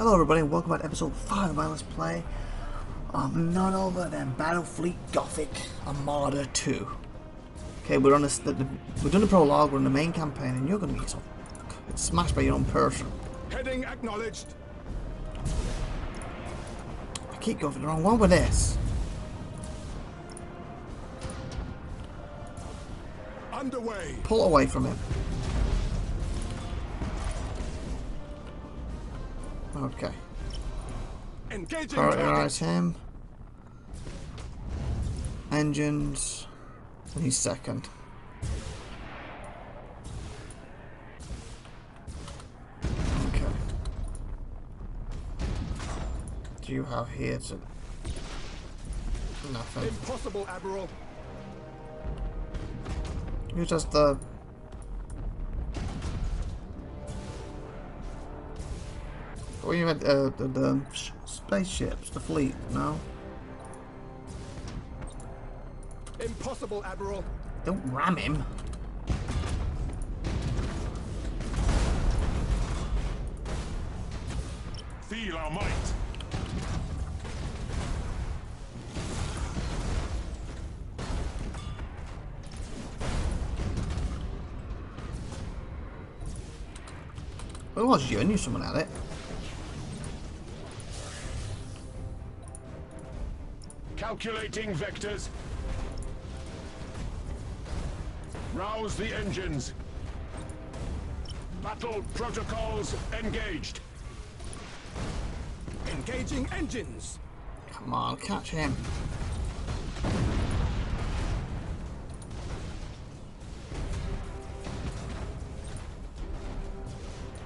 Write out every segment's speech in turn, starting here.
Hello everybody and welcome back to episode 5 of my Let's Play of none other than Battlefleet Gothic Armada 2. Okay, we're on we're doing the prologue, we're in the main campaign, and you're going to get yourself smashed by your own person. Heading acknowledged. I keep going for the wrong one with this. Underway. Pull away from him. Okay. Engaging. Prioritize him. Engines. And he's second. Okay. Do you have here to... Nothing. Impossible, Admiral. You're just the... What you had the spaceships, the fleet, no? Impossible, Admiral. Don't ram him. Feel our might. Well, it was you, I knew someone had it. Calculating vectors. Rouse the engines. Battle protocols engaged. Engaging engines. Come on, catch him.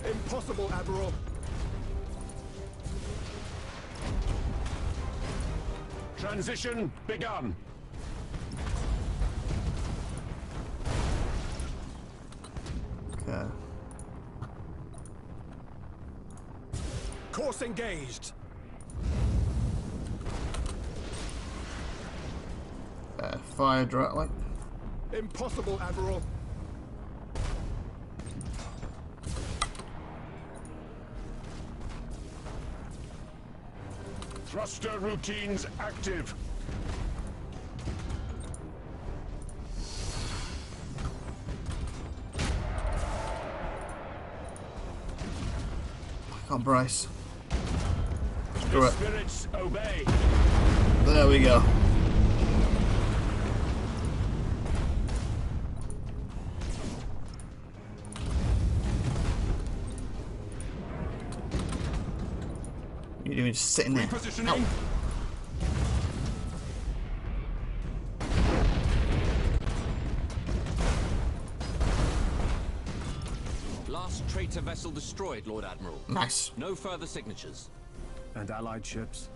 Impossible, Admiral. Transition begun. Okay. Course engaged. Fire directly. Impossible, Admiral. Thruster routines active. I can't brace. Screw The it. spirits obey. There we go. You're doing just sitting there. Repositioning. Ow. Last traitor vessel destroyed, Lord Admiral. Nice. No further signatures. And allied ships.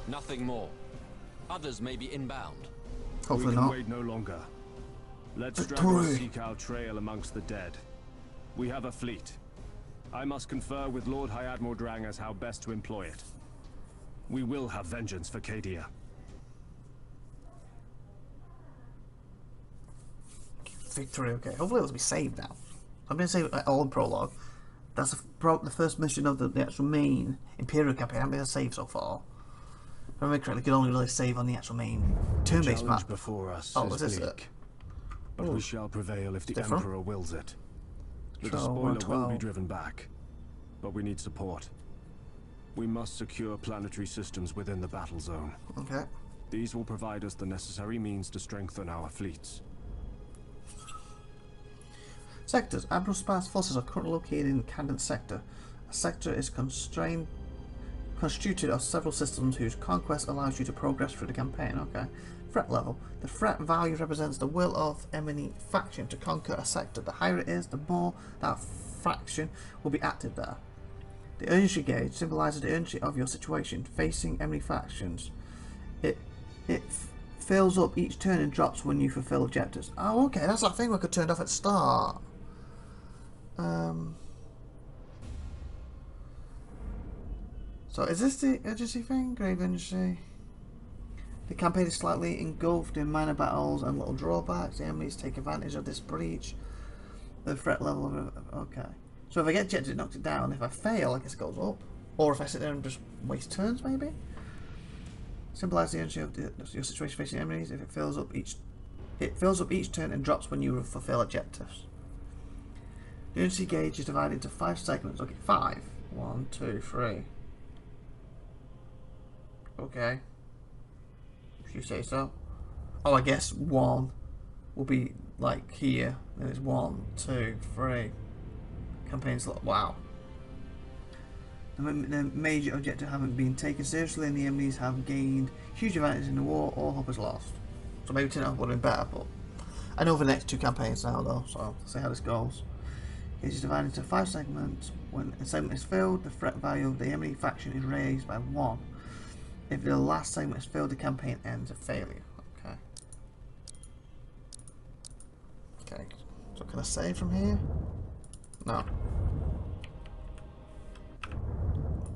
Nothing more. Others may be inbound. Hopefully We can not. wait no longer. Let's Victory. seek our trail amongst the dead. We have a fleet. I must confer with Lord High Admiral Drang as how best to employ it. We will have vengeance for Cadia. Victory, okay. Hopefully it'll be saved now. I'm going to save all in prologue. That's the first mission of the actual main Imperial campaign. I haven't been able to save so far. If I remember correctly, you can only really save on the actual main turn-based map. Before us Oh, is this it? But Ooh. we shall prevail if the Different. Emperor wills it. The Control despoiler will be 112. driven back, but we need support. We must secure planetary systems within the battle zone. Okay. These will provide us the necessary means to strengthen our fleets. Sectors. Admiral Spar's forces are currently located in Cadence Sector. A sector is constituted of several systems whose conquest allows you to progress through the campaign. Okay. Threat level. The threat value represents the will of any faction to conquer a sector. The higher it is, the more that faction will be active there. The urgency gauge symbolizes the urgency of your situation facing enemy factions. It fills up each turn and drops when you fulfill objectives. Oh, okay, that's that thing we could turn off at the start. So is this the urgency thing? Grave urgency. The campaign is slightly engulfed in minor battles and little drawbacks. The enemies take advantage of this breach. The threat level of... okay. So if I get ejected, it knocks it down. If I fail, I guess it goes up. Or if I sit there and just waste turns, maybe? Symbolize the energy of your situation facing enemies. If it fills up each turn and drops when you fulfill objectives. The energy gauge is divided into 5 segments. Okay, 5. 1, 2, 3. Okay. If you say so. Oh, I guess 1 will be like here. Then it's 1, 2, 3. Campaigns. Wow. The major objective haven't been taken seriously, and the enemies have gained huge advantage in the war. All hope is lost. So maybe Tindalos would have been better, but I know for the next 2 campaigns now, though. So we'll see how this goes. It is divided into 5 segments. When a segment is filled, the threat value of the enemy faction is raised by 1. If the last segment is filled, the campaign ends a failure. Okay. Okay. So can I save from here? No.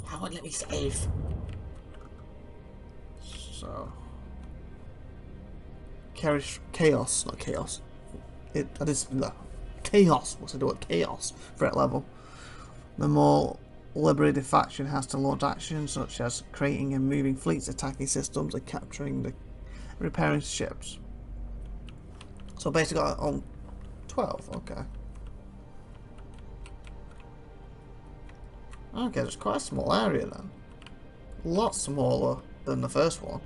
How would let me save? So chaos, not chaos. That is no. Chaos. What's it do at chaos? Threat level. The more liberated faction has to launch actions such as creating and moving fleets, attacking systems, and capturing the repairing ships. So basically on 12. Okay. Okay, it's quite a small area then. A lot smaller than the first one.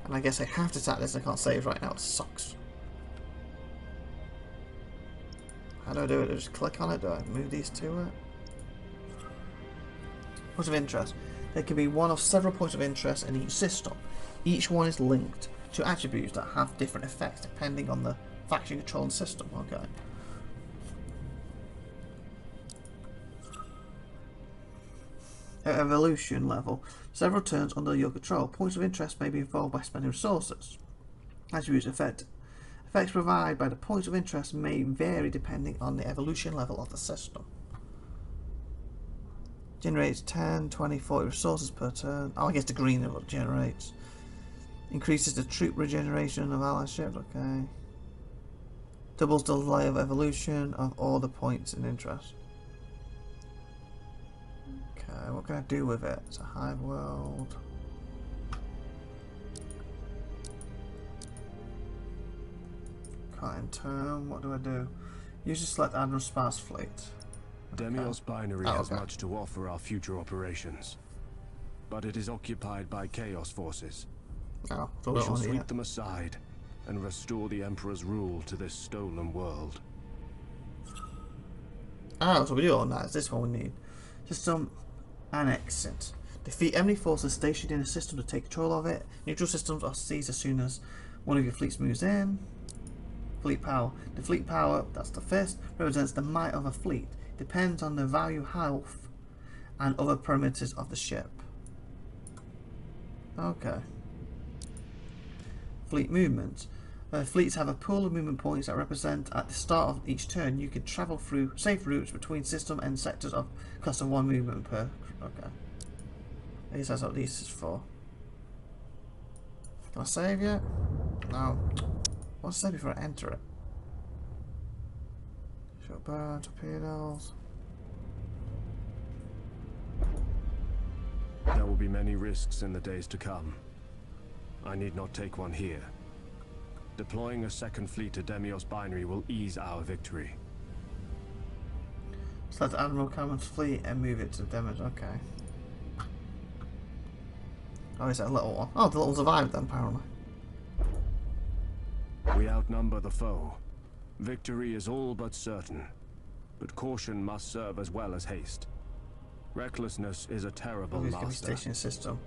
And I guess I have to attack this. I can't save right now. It sucks. How do I do it? Do I just click on it? Do I move these to it? Points of interest. There can be one of several points of interest in each system. Each one is linked to attributes that have different effects depending on the faction controlling system. Okay. At evolution level, several turns under your control. Points of interest may be involved by spending resources. Attributes effects provided by the points of interest may vary depending on the evolution level of the system. Generates 10, 20, 40 resources per turn. Oh, I guess the green is what generates. Increases the troop regeneration of allied ships. Okay. Doubles the delay of evolution of all the points in interest. Okay, what can I do with it? It's a hive world. Can't in turn. What do I do? Use to select Admiral Spar's fleet. Demios Binary has much to offer our future operations, but it is occupied by Chaos forces. Oh, we shall sweep them aside and restore the Emperor's rule to this stolen world. Ah, that's what we do on that. It's this one we need. System annexed. Defeat enemy forces stationed in a system to take control of it. Neutral systems are seized as soon as one of your fleets moves in. Fleet power. The fleet power, that's the fist, represents the might of a fleet. Depends on the value, health, and other parameters of the ship. Okay. Fleet movement. Fleets have a pool of movement points that represent at the start of each turn. You can travel through safe routes between system and sectors of cost of 1 movement per. Okay. I guess that's what this is for. Can I save yet? No. I want to save before I enter it. Short burn, torpedoes. There will be many risks in the days to come. I need not take one here. Deploying a second fleet to Demios Binary will ease our victory. Select Admiral Cameron's fleet and move it to Demios. Okay. Oh, is that a little one? Oh, the little survived then, apparently. We outnumber the foe. Victory is all but certain, but caution must serve as well as haste. Recklessness is a terrible He's going to be master. stationed in a system.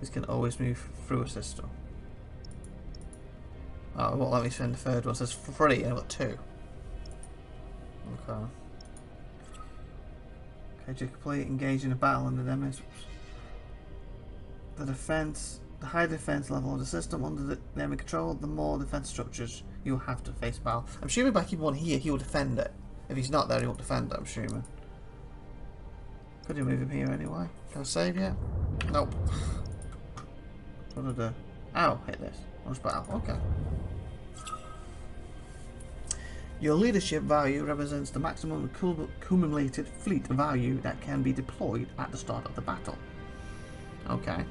This can always move through a system. Oh, it won't let me spend the third one. So it's for free, and I've got 2. Okay. Okay, to complete, engage in a battle under them. The higher defense level of the system under the enemy control, the more defense structures you'll have to face battle. I'm assuming by keeping one here, he will defend it. If he's not there, he won't defend it, I'm assuming. Could you move him here anyway? Can I save yet? Nope. What did I do? Ow, hit this. Launch battle. Okay. Your leadership value represents the maximum accumulated fleet value that can be deployed at the start of the battle. Okay.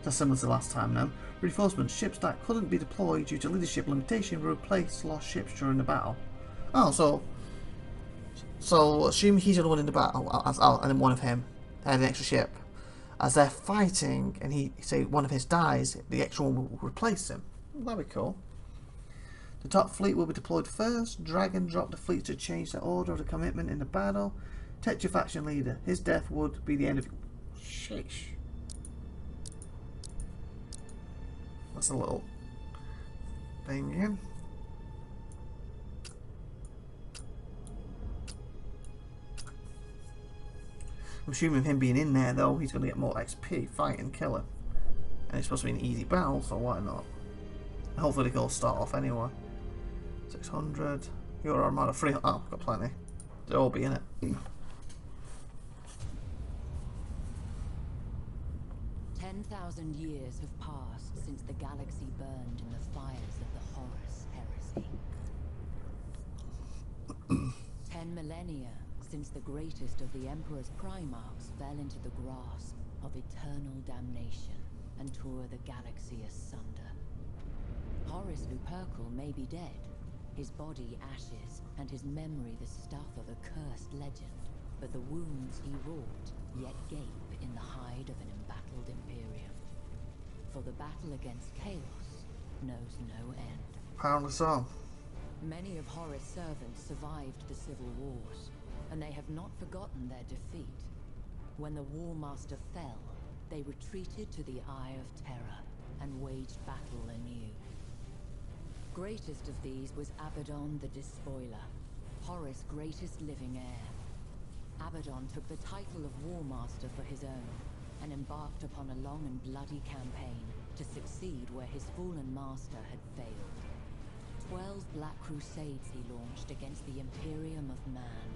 That's similar to last time then. Reinforcements. Ships that couldn't be deployed due to leadership limitation will replace lost ships during the battle. Oh, so assume he's the one in the battle, and then one of him had an extra ship. As they're fighting, and he say one of his dies, the extra one will replace him. That'd be cool. The top fleet will be deployed first. Drag and drop the fleet to change the order of the commitment in the battle. Take your faction leader. His death would be the end of. Sheesh. That's a little thing again. I'm assuming him being in there though, he's going to get more XP, fight and kill him. And it's supposed to be an easy battle, so why not? Hopefully they'll start off anyway. 600. Your Armada 300. Oh, got plenty. They'll all be in it. 10,000 years have passed since the galaxy burned in the fires of the Horus heresy. 10 millennia since the greatest of the Emperor's Primarchs fell into the grasp of eternal damnation and tore the galaxy asunder. Horus Lupercal may be dead, his body ashes, and his memory the stuff of a cursed legend, but the wounds he wrought yet gape in the hide of an embattled Imperium. For the battle against Chaos knows no end. Apparently so. Many of Horus' servants survived the civil wars, and they have not forgotten their defeat. When the War Master fell, they retreated to the Eye of Terror and waged battle anew. Greatest of these was Abaddon the Despoiler, Horus' greatest living heir. Abaddon took the title of War Master for his own, and embarked upon a long and bloody campaign to succeed where his fallen master had failed. 12 Black Crusades he launched against the Imperium of Man.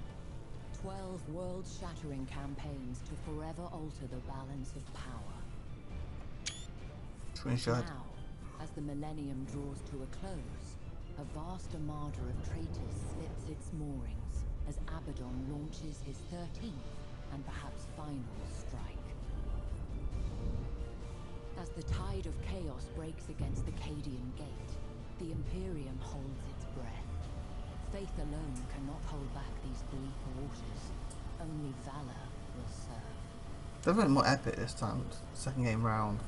12 world-shattering campaigns to forever alter the balance of power. Screenshot. Now, as the millennium draws to a close, a vast armada of traitors slips its moorings as Abaddon launches his 13th and perhaps final strike. As the tide of chaos breaks against the Cadian Gate, the Imperium holds its breath. Faith alone cannot hold back these bleak waters. Only valor will serve. Definitely more epic this time, second game round.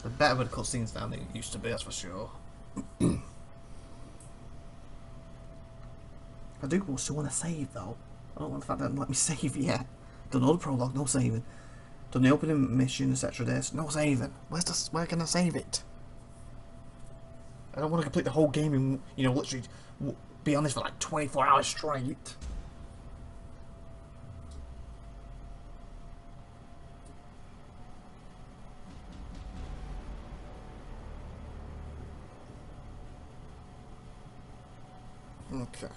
The better with the cutscenes now than it used to be, that's for sure. I do still want to save though. I don't want the fact that it doesn't let me save yet. Done all the prologue, no saving. Done the opening mission, etc. This, no saving. Where can I save it? I don't want to complete the whole game and, you know, literally be on this for like 24 hours straight. Okay.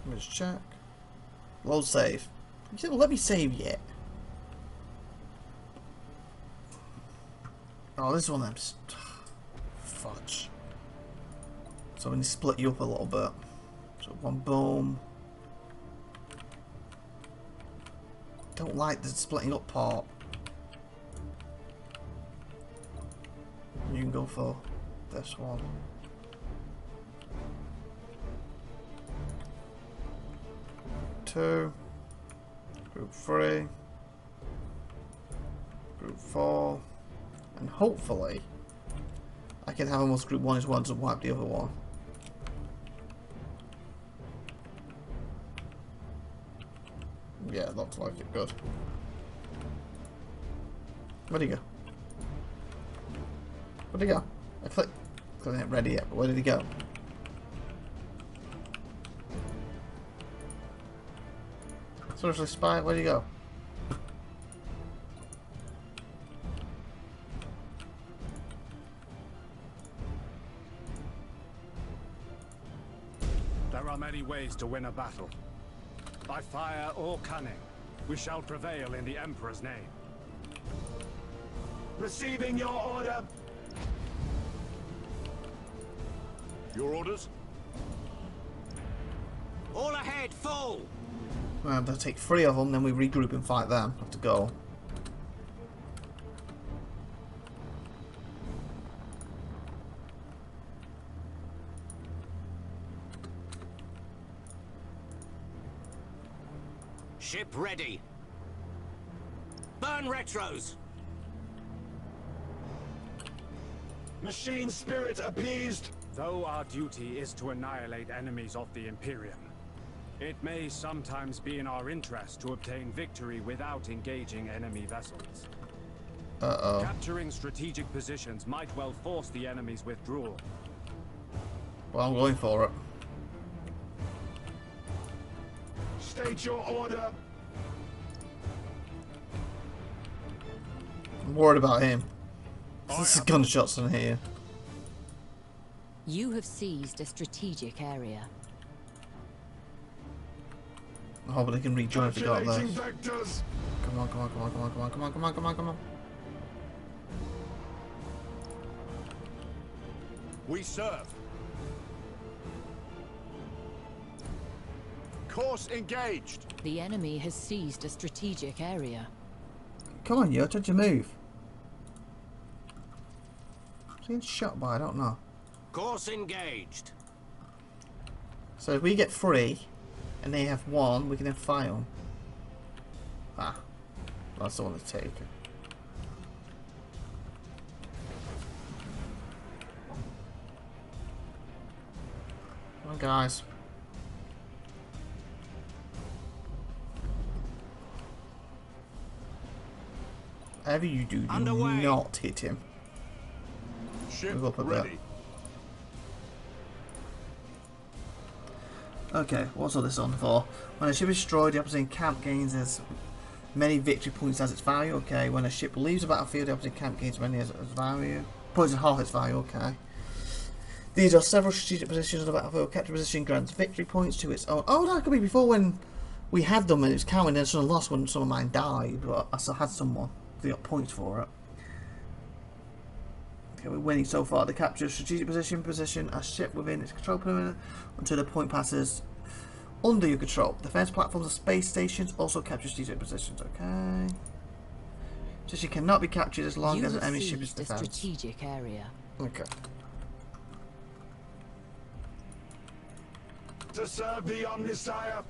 Let me just check. Load save. You didn't let me save yet. Oh, this is one of them. Fudge. So we need to split you up a little bit. So one boom. Don't like the splitting up part. You can go for this one. Two. Group 3. Group 4. And hopefully I can have almost group 1 is one to wipe the other one. Yeah, looks like it. Good. Where'd he go? Where'd he go? I clicked it ready yet, but where did he go? Seriously, Spy, where'd he go? There are many ways to win a battle. By fire or cunning, we shall prevail in the Emperor's name. Receiving your order. Your orders? All ahead, full! We have to take 3 of them, then we regroup and fight them. Have to go. Ship ready. Burn retros! Machine spirit appeased. Though our duty is to annihilate enemies of the Imperium, it may sometimes be in our interest to obtain victory without engaging enemy vessels. Uh-oh. Capturing strategic positions might well force the enemy's withdrawal. Well, I'm going for it. State your order. I'm worried about him. This is gunshots in here. You have seized a strategic area. Oh, but they can rejoin if they got this. Vectors. Come on, come on, come on, come on, come on, come on, come on, come on, come on. We serve. Course engaged. The enemy has seized a strategic area. Come on, you, touch your move. Is he getting shot by? I don't know. Course engaged. So if we get 3 and they have 1, we can then fight them. Ah, that's the one to take. Come on, guys. Whatever you do, do Underway. not hit him. Ship Move up a bit. ready. Okay, what's all this on for? When a ship is destroyed, the opposite camp gains as many victory points as its value. Okay, when a ship leaves the battlefield, the opposite camp gains many as its value. Points in half its value. Okay. These are several strategic positions on the battlefield. Capture position grants victory points to its own. Oh, that could be before when we had them and it was counting. Then someone lost when some of mine died, but I still had someone. They got points for it. Okay, we're winning so far. They capture strategic position a ship within its control perimeter until the point passes under your control. Defense platforms and space stations also capture strategic positions. Okay. Position cannot be captured as long as an enemy ship is defense. Strategic area. Okay. To serve the Omnisire.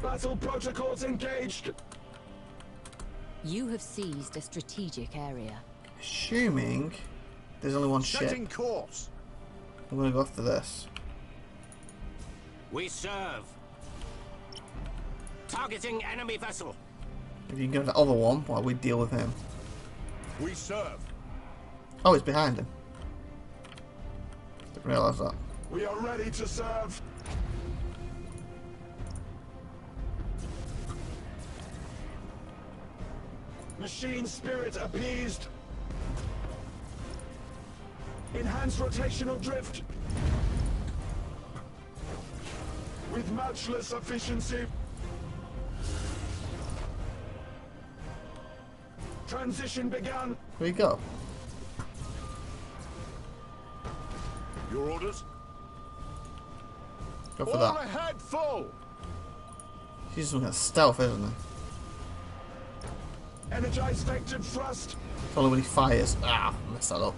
Battle protocols engaged. You have seized a strategic area. Assuming there's only one ship, Setting course. I'm going to go after this. We serve. Targeting enemy vessel. If you can go to the other one while we deal with him. We serve. Oh, it's behind him. Didn't realise that. We are ready to serve. Machine spirit appeased. Enhance rotational drift. With matchless efficiency. Transition begun. Here we go. Your orders? Go for All that. ahead, full. He's looking at stealth, isn't he? Energize vector thrust. Only when he fires. Ah, messed that up.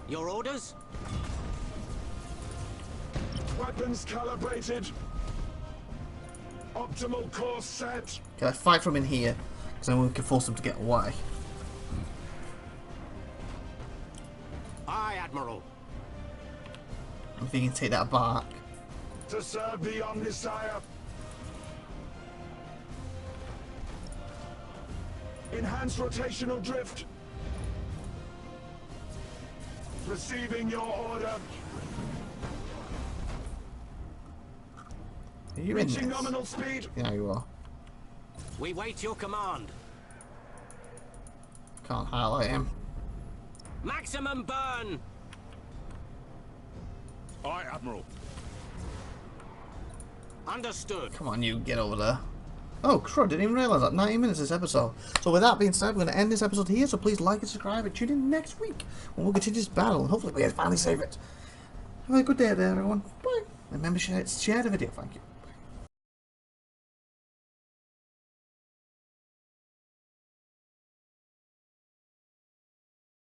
Your orders? Weapons calibrated. Optimal course set. Can I fight from in here? Because then we can force him to get away. Aye, Admiral. If he can take that back. To serve the Omnisire. Enhance rotational drift. Receiving your order. Are you in Reaching this? nominal speed. Yeah, you are. We wait your command. Can't highlight him. Maximum burn. Aye, Admiral. Understood. Come on, you get over there. Oh, crud, didn't even realise that. 90 minutes this episode. So with that being said, we're going to end this episode here, so please like and subscribe and tune in next week when we'll continue this battle, and hopefully we can finally save it. Have a good day there, everyone. Bye. Remember, share the video, thank you.